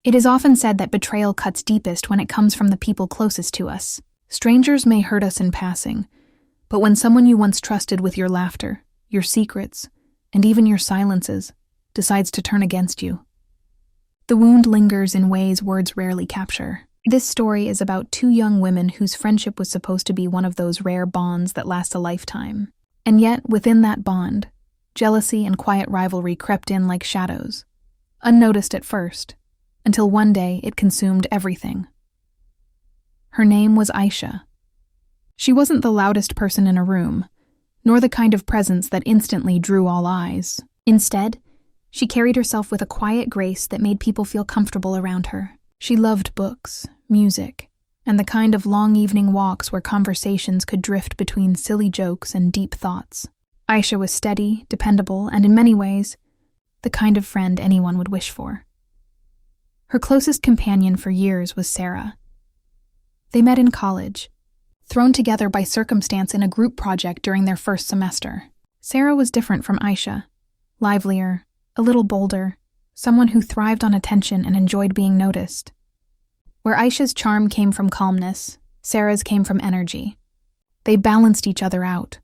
It is often said that betrayal cuts deepest when it comes from the people closest to us. Strangers may hurt us in passing, but when someone you once trusted with your laughter, your secrets, and even your silences, decides to turn against you, the wound lingers in ways words rarely capture. This story is about two young women whose friendship was supposed to be one of those rare bonds that last a lifetime. And yet, within that bond, jealousy and quiet rivalry crept in like shadows, unnoticed at first, until one day it consumed everything. Her name was Ayesha. She wasn't the loudest person in a room, nor the kind of presence that instantly drew all eyes. Instead, she carried herself with a quiet grace that made people feel comfortable around her. She loved books, music, and the kind of long evening walks where conversations could drift between silly jokes and deep thoughts. Ayesha was steady, dependable, and in many ways, the kind of friend anyone would wish for. Her closest companion for years was Sara. They met in college, thrown together by circumstance in a group project during their first semester. Sara was different from Ayesha, livelier, a little bolder, someone who thrived on attention and enjoyed being noticed. Where Ayesha's charm came from calmness, Sara's came from energy. They balanced each other out,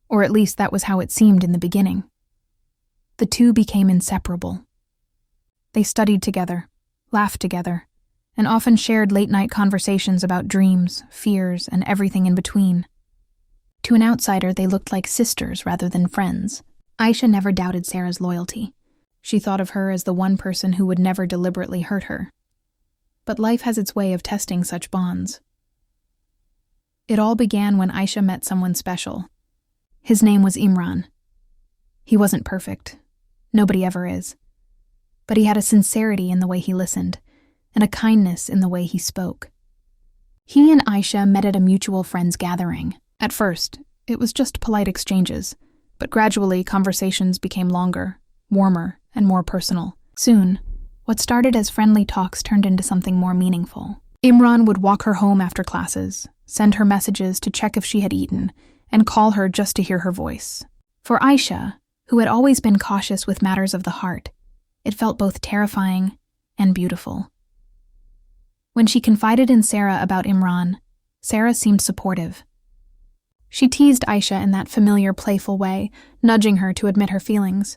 or at least that was how it seemed in the beginning. The two became inseparable. They studied together, laughed together, and often shared late-night conversations about dreams, fears, and everything in between. To an outsider, they looked like sisters rather than friends. Ayesha never doubted Sara's loyalty. She thought of her as the one person who would never deliberately hurt her. But life has its way of testing such bonds. It all began when Ayesha met someone special. His name was Imran. He wasn't perfect. Nobody ever is. But he had a sincerity in the way he listened, and a kindness in the way he spoke. He and Ayesha met at a mutual friends gathering. At first, it was just polite exchanges, but gradually conversations became longer, warmer, and more personal. Soon, what started as friendly talks turned into something more meaningful. Imran would walk her home after classes, send her messages to check if she had eaten, and call her just to hear her voice. For Ayesha, who had always been cautious with matters of the heart, it felt both terrifying and beautiful. When she confided in Sara about Imran, Sara seemed supportive. She teased Ayesha in that familiar, playful way, nudging her to admit her feelings.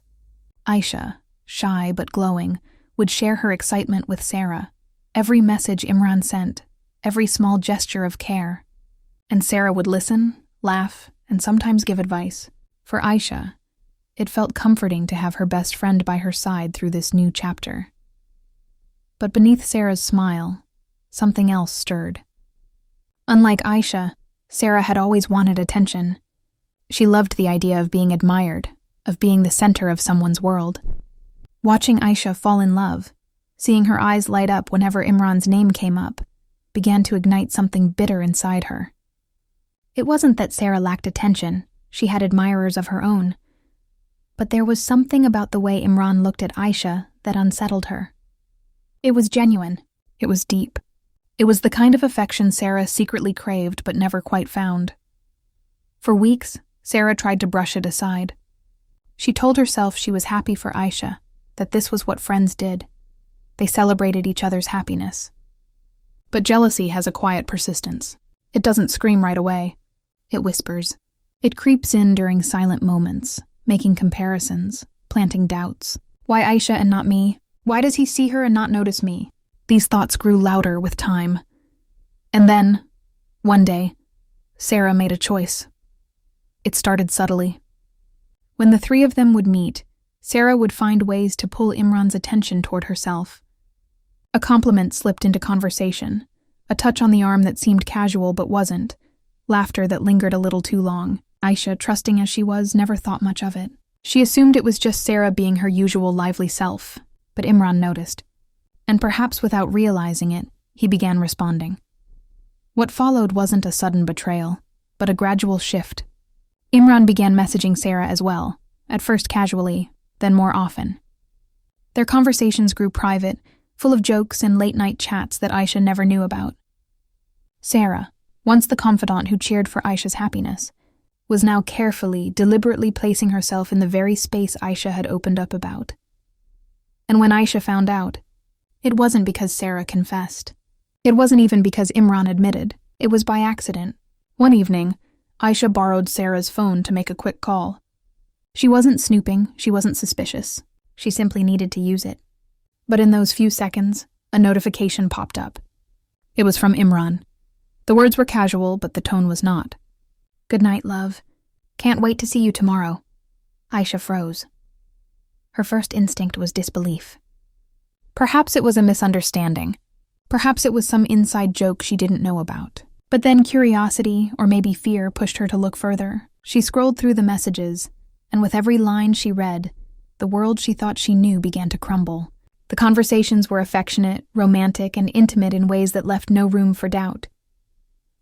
Ayesha, shy but glowing, would share her excitement with Sara, every message Imran sent, every small gesture of care. And Sara would listen, laugh, and sometimes give advice. For Ayesha, it felt comforting to have her best friend by her side through this new chapter. But beneath Sara's smile, something else stirred. Unlike Ayesha, Sara had always wanted attention. She loved the idea of being admired, of being the center of someone's world. Watching Ayesha fall in love, seeing her eyes light up whenever Imran's name came up, began to ignite something bitter inside her. It wasn't that Sara lacked attention, she had admirers of her own. But there was something about the way Imran looked at Ayesha that unsettled her. It was genuine. It was deep. It was the kind of affection Sara secretly craved but never quite found. For weeks, Sara tried to brush it aside. She told herself she was happy for Ayesha, that this was what friends did. They celebrated each other's happiness. But jealousy has a quiet persistence. It doesn't scream right away. It whispers. It creeps in during silent moments, making comparisons, planting doubts. Why Ayesha and not me? Why does he see her and not notice me? These thoughts grew louder with time. And then, one day, Sara made a choice. It started subtly. When the three of them would meet, Sara would find ways to pull Imran's attention toward herself. A compliment slipped into conversation, a touch on the arm that seemed casual but wasn't, laughter that lingered a little too long. Ayesha, trusting as she was, never thought much of it. She assumed it was just Sara being her usual lively self, but Imran noticed. And perhaps without realizing it, he began responding. What followed wasn't a sudden betrayal, but a gradual shift. Imran began messaging Sara as well, at first casually, then more often. Their conversations grew private, full of jokes and late-night chats that Ayesha never knew about. Sara, once the confidant who cheered for Ayesha's happiness, was now carefully, deliberately placing herself in the very space Ayesha had opened up about. And when Ayesha found out, It wasn't because Sara confessed. It wasn't even because Imran admitted. It was by accident. One evening, Ayesha borrowed Sara's phone to make a quick call. She wasn't snooping, she wasn't suspicious. She simply needed to use it. But in those few seconds, a notification popped up. It was from Imran. The words were casual, but the tone was not. "Good night, love. Can't wait to see you tomorrow." Ayesha froze. Her first instinct was disbelief. Perhaps it was a misunderstanding. Perhaps it was some inside joke she didn't know about. But then curiosity, or maybe fear, pushed her to look further. She scrolled through the messages, and with every line she read, the world she thought she knew began to crumble. The conversations were affectionate, romantic, and intimate in ways that left no room for doubt.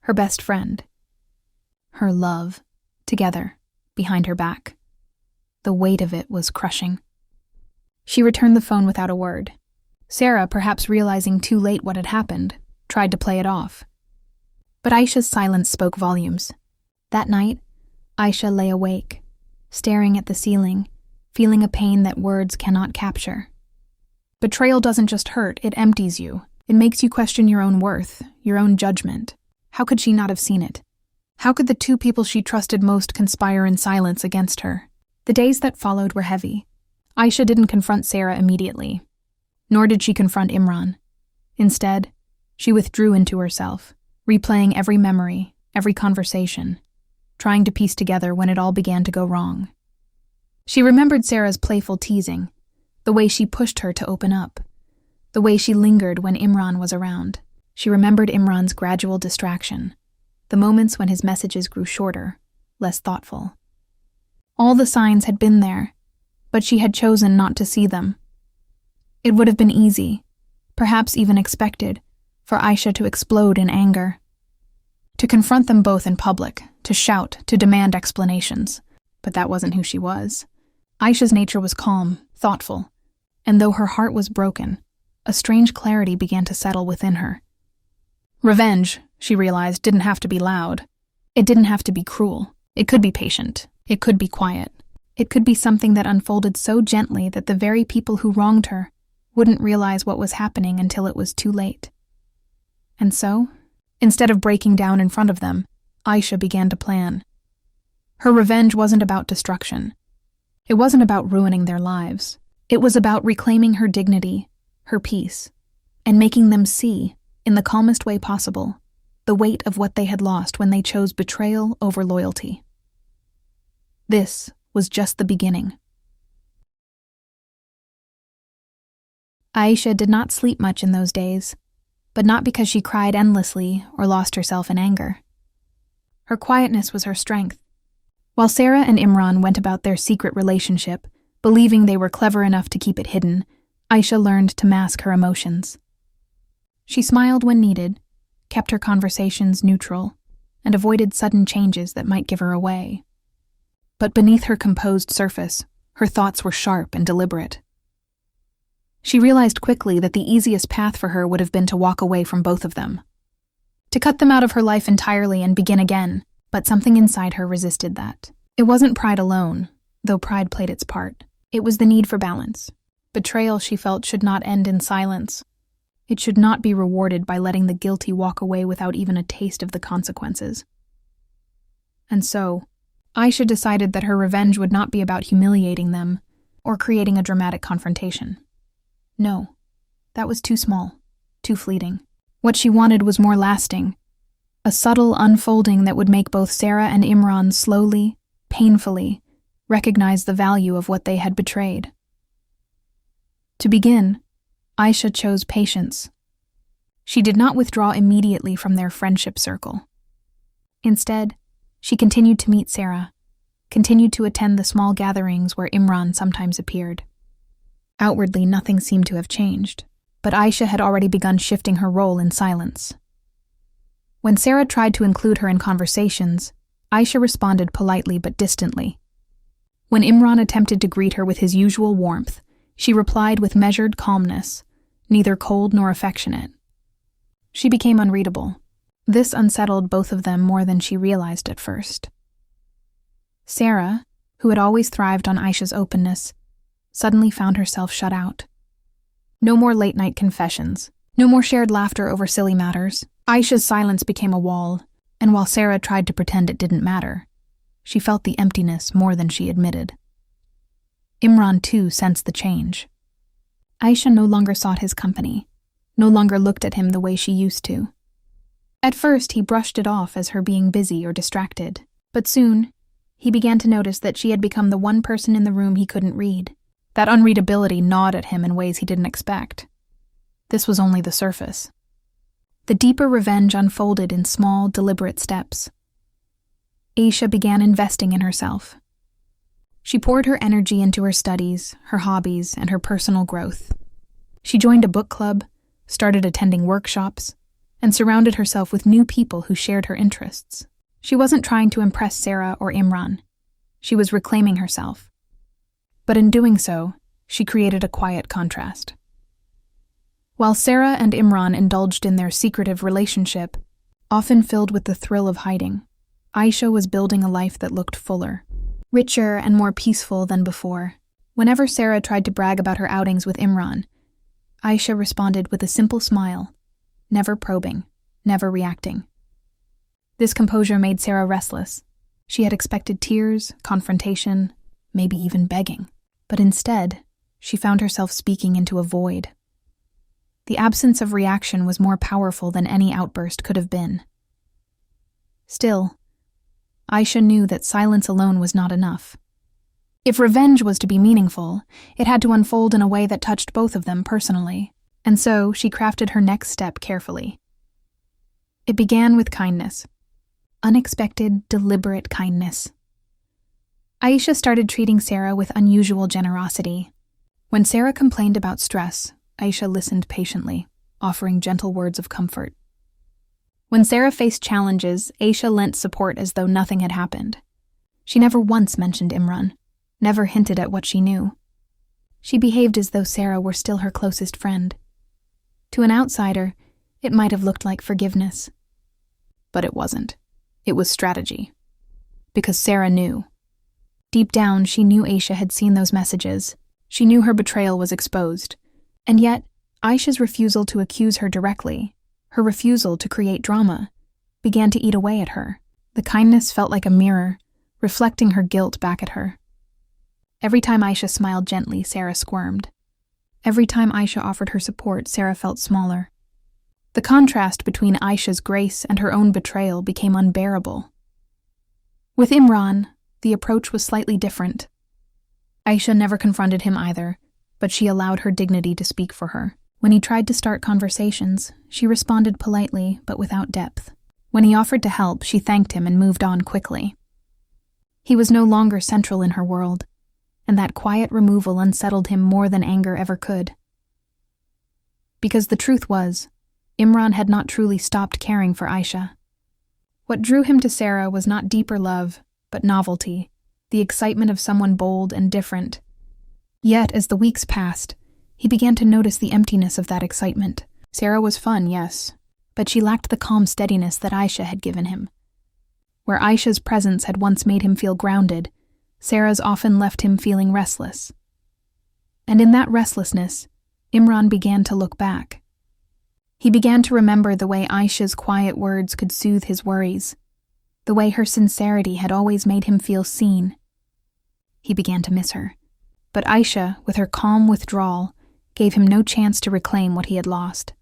Her best friend. Her love. Together, behind her back. The weight of it was crushing. She returned the phone without a word. Sara, perhaps realizing too late what had happened, tried to play it off. But Ayesha's silence spoke volumes. That night, Ayesha lay awake, staring at the ceiling, feeling a pain that words cannot capture. Betrayal doesn't just hurt, it empties you. It makes you question your own worth, your own judgment. How could she not have seen it? How could the two people she trusted most conspire in silence against her? The days that followed were heavy. Ayesha didn't confront Sara immediately, nor did she confront Imran. Instead, she withdrew into herself, replaying every memory, every conversation, trying to piece together when it all began to go wrong. She remembered Sara's playful teasing, the way she pushed her to open up, the way she lingered when Imran was around. She remembered Imran's gradual distraction, the moments when his messages grew shorter, less thoughtful. All the signs had been there, but she had chosen not to see them. It would have been easy, perhaps even expected, for Ayesha to explode in anger, to confront them both in public, to shout, to demand explanations. But that wasn't who she was. Ayesha's nature was calm, thoughtful, and though her heart was broken, a strange clarity began to settle within her. Revenge, she realized, didn't have to be loud. It didn't have to be cruel. It could be patient. It could be quiet. It could be something that unfolded so gently that the very people who wronged her wouldn't realize what was happening until it was too late. And so, instead of breaking down in front of them, Ayesha began to plan. Her revenge wasn't about destruction. It wasn't about ruining their lives. It was about reclaiming her dignity, her peace, and making them see, in the calmest way possible, the weight of what they had lost when they chose betrayal over loyalty. This was just the beginning. Ayesha did not sleep much in those days, but not because she cried endlessly or lost herself in anger. Her quietness was her strength. While Sara and Imran went about their secret relationship, believing they were clever enough to keep it hidden, Ayesha learned to mask her emotions. She smiled when needed, kept her conversations neutral, and avoided sudden changes that might give her away. But beneath her composed surface, her thoughts were sharp and deliberate. She realized quickly that the easiest path for her would have been to walk away from both of them, to cut them out of her life entirely and begin again, but something inside her resisted that. It wasn't pride alone, though pride played its part. It was the need for balance. Betrayal, she felt, should not end in silence. It should not be rewarded by letting the guilty walk away without even a taste of the consequences. And so, Ayesha decided that her revenge would not be about humiliating them or creating a dramatic confrontation. No, that was too small, too fleeting. What she wanted was more lasting, a subtle unfolding that would make both Sara and Imran slowly, painfully, recognize the value of what they had betrayed. To begin, Ayesha chose patience. She did not withdraw immediately from their friendship circle. Instead, she continued to meet Sara, continued to attend the small gatherings where Imran sometimes appeared. Outwardly, nothing seemed to have changed, but Ayesha had already begun shifting her role in silence. When Sara tried to include her in conversations, Ayesha responded politely but distantly. When Imran attempted to greet her with his usual warmth, she replied with measured calmness, neither cold nor affectionate. She became unreadable. This unsettled both of them more than she realized at first. Sara, who had always thrived on Ayesha's openness, suddenly found herself shut out. No more late-night confessions. No more shared laughter over silly matters. Ayesha's silence became a wall, and while Sara tried to pretend it didn't matter, she felt the emptiness more than she admitted. Imran, too, sensed the change. Ayesha no longer sought his company, no longer looked at him the way she used to. At first, he brushed it off as her being busy or distracted, but soon, he began to notice that she had become the one person in the room he couldn't read. That unreadability gnawed at him in ways he didn't expect. This was only the surface. The deeper revenge unfolded in small, deliberate steps. Ayesha began investing in herself. She poured her energy into her studies, her hobbies, and her personal growth. She joined a book club, started attending workshops, and surrounded herself with new people who shared her interests. She wasn't trying to impress Sara or Imran. She was reclaiming herself. But in doing so, she created a quiet contrast. While Sara and Imran indulged in their secretive relationship, often filled with the thrill of hiding, Ayesha was building a life that looked fuller, richer and more peaceful than before. Whenever Sara tried to brag about her outings with Imran, Ayesha responded with a simple smile, never probing, never reacting. This composure made Sara restless. She had expected tears, confrontation, maybe even begging. But instead, she found herself speaking into a void. The absence of reaction was more powerful than any outburst could have been. Still, Ayesha knew that silence alone was not enough. If revenge was to be meaningful, it had to unfold in a way that touched both of them personally, and so she crafted her next step carefully. It began with kindness. Unexpected, deliberate kindness. Ayesha started treating Sara with unusual generosity. When Sara complained about stress, Ayesha listened patiently, offering gentle words of comfort. When Sara faced challenges, Ayesha lent support as though nothing had happened. She never once mentioned Imran, never hinted at what she knew. She behaved as though Sara were still her closest friend. To an outsider, it might have looked like forgiveness. But it wasn't. It was strategy. Because Sara knew. Deep down, she knew Ayesha had seen those messages. She knew her betrayal was exposed. And yet, Ayesha's refusal to accuse her directly, her refusal to create drama, began to eat away at her. The kindness felt like a mirror, reflecting her guilt back at her. Every time Ayesha smiled gently, Sara squirmed. Every time Ayesha offered her support, Sara felt smaller. The contrast between Ayesha's grace and her own betrayal became unbearable. With Imran, the approach was slightly different. Ayesha never confronted him either, but she allowed her dignity to speak for her. When he tried to start conversations, she responded politely but without depth. When he offered to help, she thanked him and moved on quickly. He was no longer central in her world, and that quiet removal unsettled him more than anger ever could. Because the truth was, Imran had not truly stopped caring for Ayesha. What drew him to Sara was not deeper love, but novelty, the excitement of someone bold and different. Yet, as the weeks passed, he began to notice the emptiness of that excitement. Sara was fun, yes, but she lacked the calm steadiness that Ayesha had given him. Where Ayesha's presence had once made him feel grounded, Sara's often left him feeling restless. And in that restlessness, Imran began to look back. He began to remember the way Ayesha's quiet words could soothe his worries, the way her sincerity had always made him feel seen. He began to miss her. But Ayesha, with her calm withdrawal, gave him no chance to reclaim what he had lost.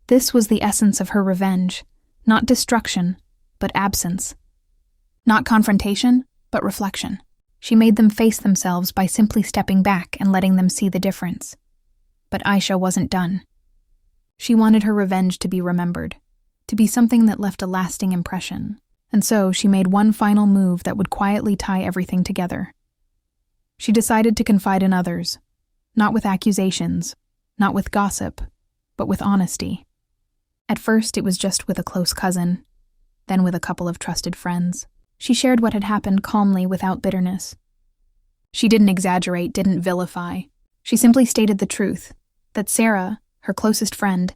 This was the essence of her revenge, not destruction, but absence. Not confrontation, but reflection. She made them face themselves by simply stepping back and letting them see the difference. But Ayesha wasn't done. She wanted her revenge to be remembered, to be something that left a lasting impression, and so she made one final move that would quietly tie everything together. She decided to confide in others, not with accusations, not with gossip, but with honesty. At first, it was just with a close cousin, then with a couple of trusted friends. She shared what had happened calmly without bitterness. She didn't exaggerate, didn't vilify. She simply stated the truth, that Sara, her closest friend,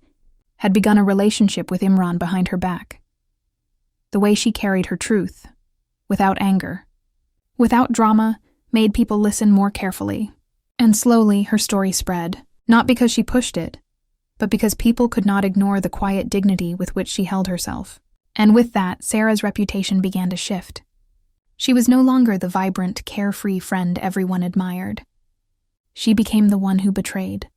had begun a relationship with Imran behind her back. The way she carried her truth, without anger, without drama, made people listen more carefully. And slowly her story spread, Not because she pushed it, but because people could not ignore the quiet dignity with which she held herself. And with that, Sara's reputation began to shift. She was no longer the vibrant, carefree friend everyone admired. She became the one who betrayed.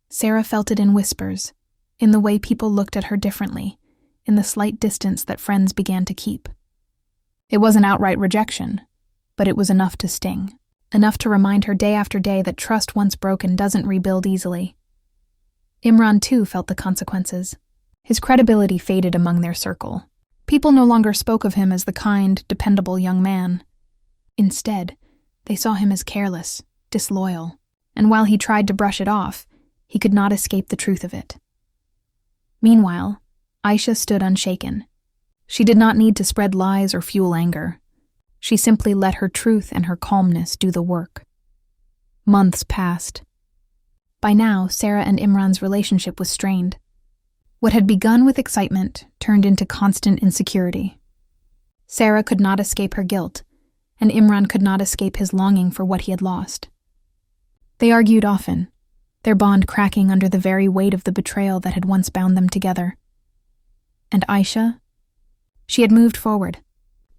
Sara felt it in whispers, in the way people looked at her differently, in the slight distance that friends began to keep. It wasn't outright rejection, but it was enough to sting, enough to remind her day after day that trust once broken doesn't rebuild easily. Imran too felt the consequences. His credibility faded among their circle. People no longer spoke of him as the kind, dependable young man. Instead, they saw him as careless, disloyal, and while he tried to brush it off, he could not escape the truth of it. Meanwhile, Ayesha stood unshaken. She did not need to spread lies or fuel anger. She simply let her truth and her calmness do the work. Months passed. By now, Sara and Imran's relationship was strained. What had begun with excitement turned into constant insecurity. Sara could not escape her guilt, and Imran could not escape his longing for what he had lost. They argued often, their bond cracking under the very weight of the betrayal that had once bound them together. And Ayesha? She had moved forward.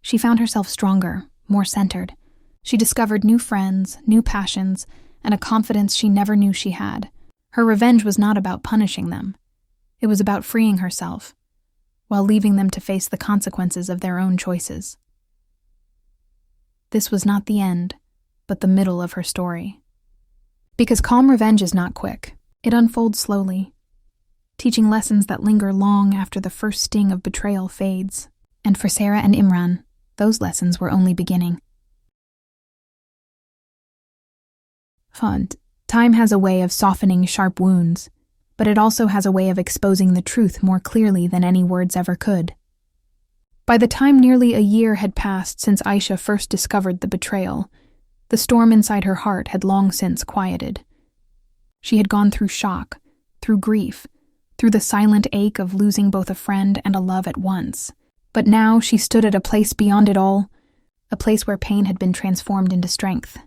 She found herself stronger, more centered. She discovered new friends, new passions, and a confidence she never knew she had. Her revenge was not about punishing them. It was about freeing herself, while leaving them to face the consequences of their own choices. This was not the end, but the middle of her story. Because calm revenge is not quick. It unfolds slowly, teaching lessons that linger long after the first sting of betrayal fades. And for Sara and Imran, those lessons were only beginning. Time has a way of softening sharp wounds, but it also has a way of exposing the truth more clearly than any words ever could. By the time nearly a year had passed since Ayesha first discovered the betrayal, the storm inside her heart had long since quieted. She had gone through shock, through grief, through the silent ache of losing both a friend and a love at once. But now she stood at a place beyond it all, a place where pain had been transformed into strength.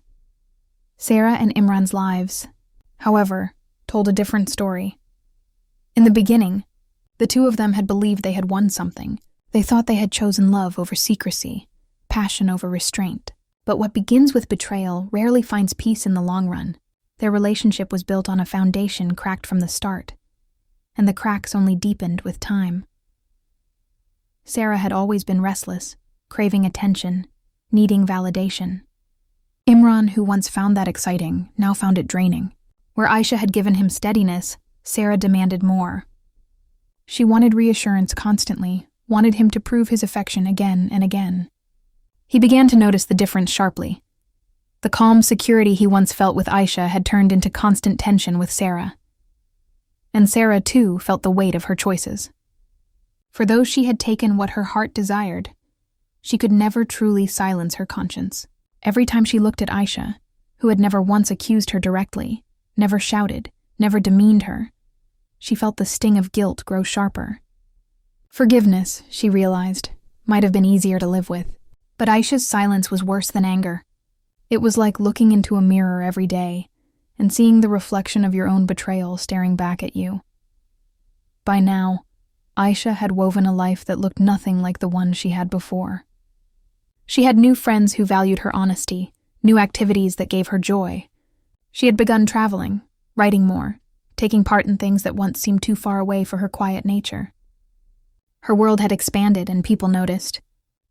Sara and Imran's lives, however, told a different story. In the beginning, the two of them had believed they had won something. They thought they had chosen love over secrecy, passion over restraint. But what begins with betrayal rarely finds peace in the long run. Their relationship was built on a foundation cracked from the start, and the cracks only deepened with time. Sara had always been restless, craving attention, needing validation. Imran, who once found that exciting, now found it draining. Where Ayesha had given him steadiness, Sara demanded more. She wanted reassurance constantly, wanted him to prove his affection again and again. He began to notice the difference sharply. The calm security he once felt with Ayesha had turned into constant tension with Sara. And Sara, too, felt the weight of her choices. For though she had taken what her heart desired, she could never truly silence her conscience. Every time she looked at Ayesha, who had never once accused her directly, never shouted, never demeaned her, she felt the sting of guilt grow sharper. Forgiveness, she realized, might have been easier to live with, but Ayesha's silence was worse than anger. It was like looking into a mirror every day and seeing the reflection of your own betrayal staring back at you. By now, Ayesha had woven a life that looked nothing like the one she had before. She had new friends who valued her honesty, new activities that gave her joy. She had begun traveling, writing more, taking part in things that once seemed too far away for her quiet nature. Her world had expanded and people noticed.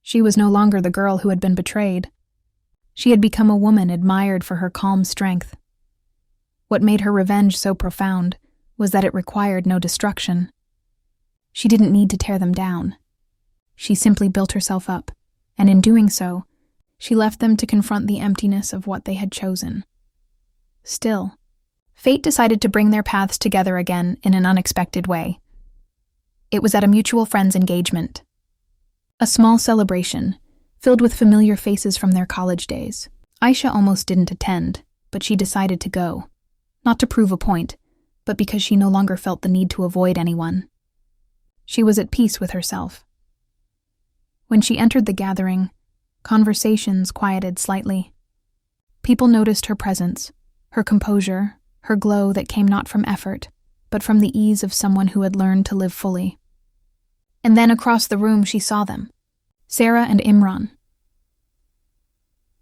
She was no longer the girl who had been betrayed. She had become a woman admired for her calm strength. What made her revenge so profound was that it required no destruction. She didn't need to tear them down. She simply built herself up, and in doing so, she left them to confront the emptiness of what they had chosen. Still, fate decided to bring their paths together again in an unexpected way. It was at a mutual friend's engagement. A small celebration, filled with familiar faces from their college days. Ayesha almost didn't attend, but she decided to go. Not to prove a point, but because she no longer felt the need to avoid anyone. She was at peace with herself. When she entered the gathering, conversations quieted slightly. People noticed her presence, her composure, her glow that came not from effort, but from the ease of someone who had learned to live fully. And then across the room she saw them, Sara and Imran.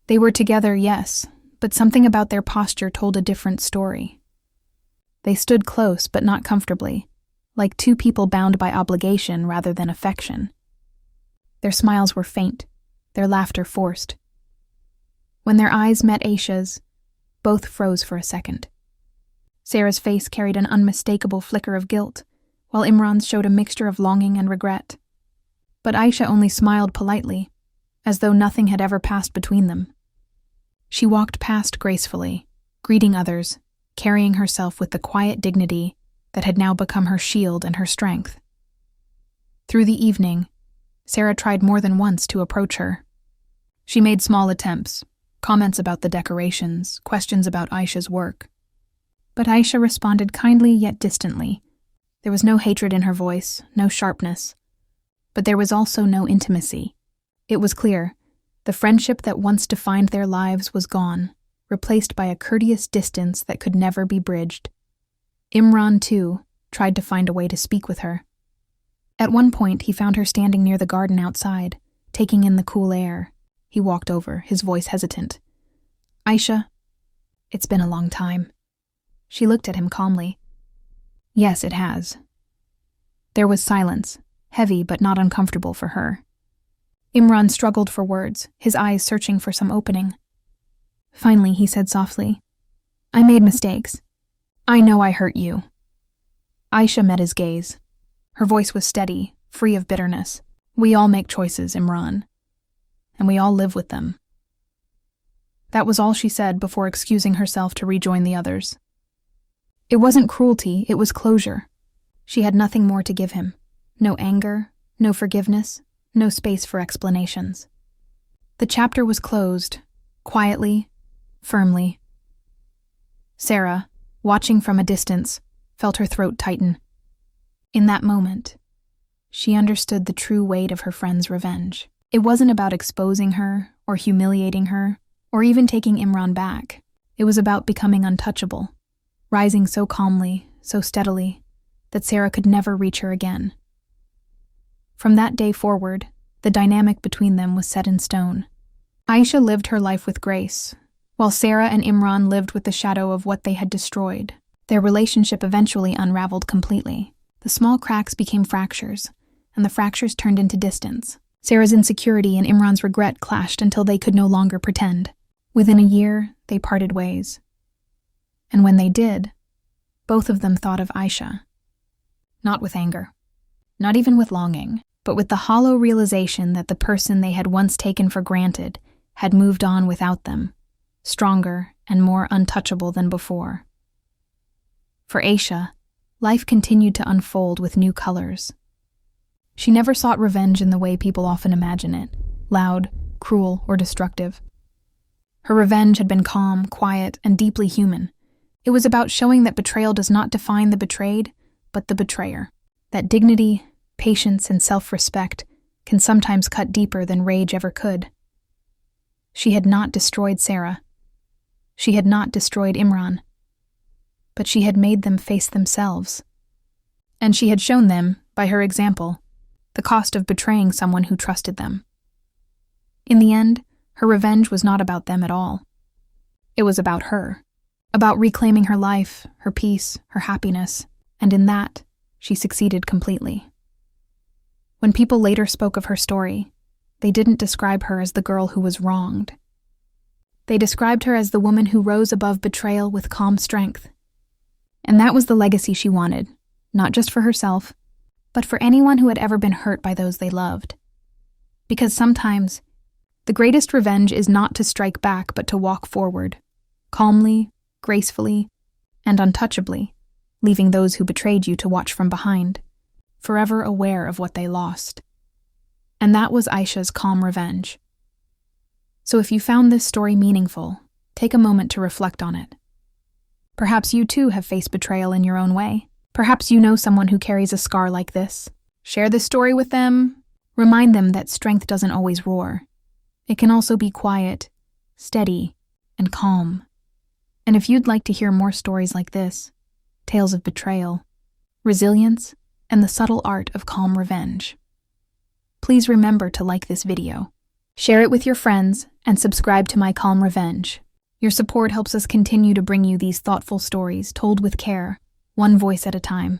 They were together, yes, but something about their posture told a different story. They stood close, but not comfortably, like two people bound by obligation rather than affection. Their smiles were faint, their laughter forced. When their eyes met Ayesha's, both froze for a second. Sara's face carried an unmistakable flicker of guilt, while Imran's showed a mixture of longing and regret. But Ayesha only smiled politely, as though nothing had ever passed between them. She walked past gracefully, greeting others, carrying herself with the quiet dignity that had now become her shield and her strength. Through the evening, Sara tried more than once to approach her. She made small attempts, comments about the decorations, questions about Ayesha's work. But Ayesha responded kindly yet distantly. There was no hatred in her voice, no sharpness. But there was also no intimacy. It was clear, the friendship that once defined their lives was gone, replaced by a courteous distance that could never be bridged. Imran, too, tried to find a way to speak with her. At one point, he found her standing near the garden outside, taking in the cool air. He walked over, his voice hesitant. "Ayesha, it's been a long time." She looked at him calmly. "Yes, it has." There was silence, heavy but not uncomfortable for her. Imran struggled for words, his eyes searching for some opening. Finally, he said softly, "I made mistakes. I know I hurt you." Ayesha met his gaze. Her voice was steady, free of bitterness. "We all make choices, Imran, and we all live with them." That was all she said before excusing herself to rejoin the others. It wasn't cruelty, it was closure. She had nothing more to give him. No anger, no forgiveness, no space for explanations. The chapter was closed, quietly, firmly. Sara, watching from a distance, felt her throat tighten. In that moment, she understood the true weight of her friend's revenge. It wasn't about exposing her, or humiliating her, or even taking Imran back. It was about becoming untouchable, rising so calmly, so steadily, that Sara could never reach her again. From that day forward, the dynamic between them was set in stone. Ayesha lived her life with grace, while Sara and Imran lived with the shadow of what they had destroyed. Their relationship eventually unraveled completely. The small cracks became fractures, and the fractures turned into distance. Sara's insecurity and Imran's regret clashed until they could no longer pretend. Within a year, they parted ways. And when they did, both of them thought of Ayesha. Not with anger, not even with longing, but with the hollow realization that the person they had once taken for granted had moved on without them, stronger and more untouchable than before. For Ayesha, life continued to unfold with new colors. She never sought revenge in the way people often imagine it, loud, cruel, or destructive. Her revenge had been calm, quiet, and deeply human. It was about showing that betrayal does not define the betrayed, but the betrayer. That dignity, patience, and self-respect can sometimes cut deeper than rage ever could. She had not destroyed Sara. She had not destroyed Imran. But she had made them face themselves. And she had shown them, by her example, the cost of betraying someone who trusted them. In the end, her revenge was not about them at all. It was about her, about reclaiming her life, her peace, her happiness, and in that, she succeeded completely. When people later spoke of her story, they didn't describe her as the girl who was wronged. They described her as the woman who rose above betrayal with calm strength. And that was the legacy she wanted, not just for herself, but for anyone who had ever been hurt by those they loved. Because sometimes, the greatest revenge is not to strike back but to walk forward, calmly, gracefully, and untouchably, leaving those who betrayed you to watch from behind, forever aware of what they lost. And that was Ayesha's calm revenge. So if you found this story meaningful, take a moment to reflect on it. Perhaps you too have faced betrayal in your own way. Perhaps you know someone who carries a scar like this. Share this story with them. Remind them that strength doesn't always roar. It can also be quiet, steady, and calm. And if you'd like to hear more stories like this, tales of betrayal, resilience, and the subtle art of calm revenge, please remember to like this video, share it with your friends, and subscribe to my Calm Revenge. Your support helps us continue to bring you these thoughtful stories told with care, one voice at a time.